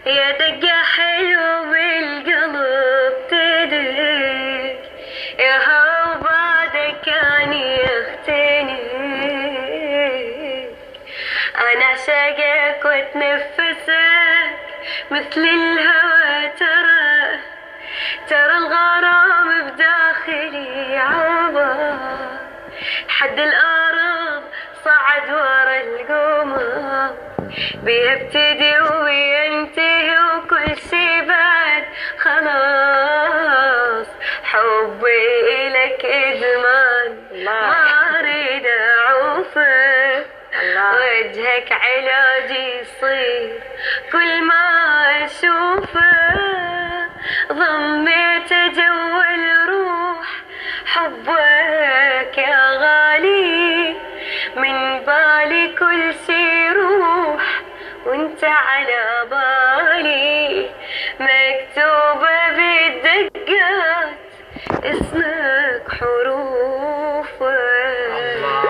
يا دقة حلو بالقلب تدري، يا هوا بعدك كان يختني. أنا عشقك واتنفسك مثل الهوى، ترى الغرام بداخلي عبر حد الأرض، صعد ورا القمر، بيبتدي وينتهي وكل شي بعد خلاص. حبي إلك إدمان ما أريد أعوفه، وجهك علاجي يصير كل ما أشوفه. ضمي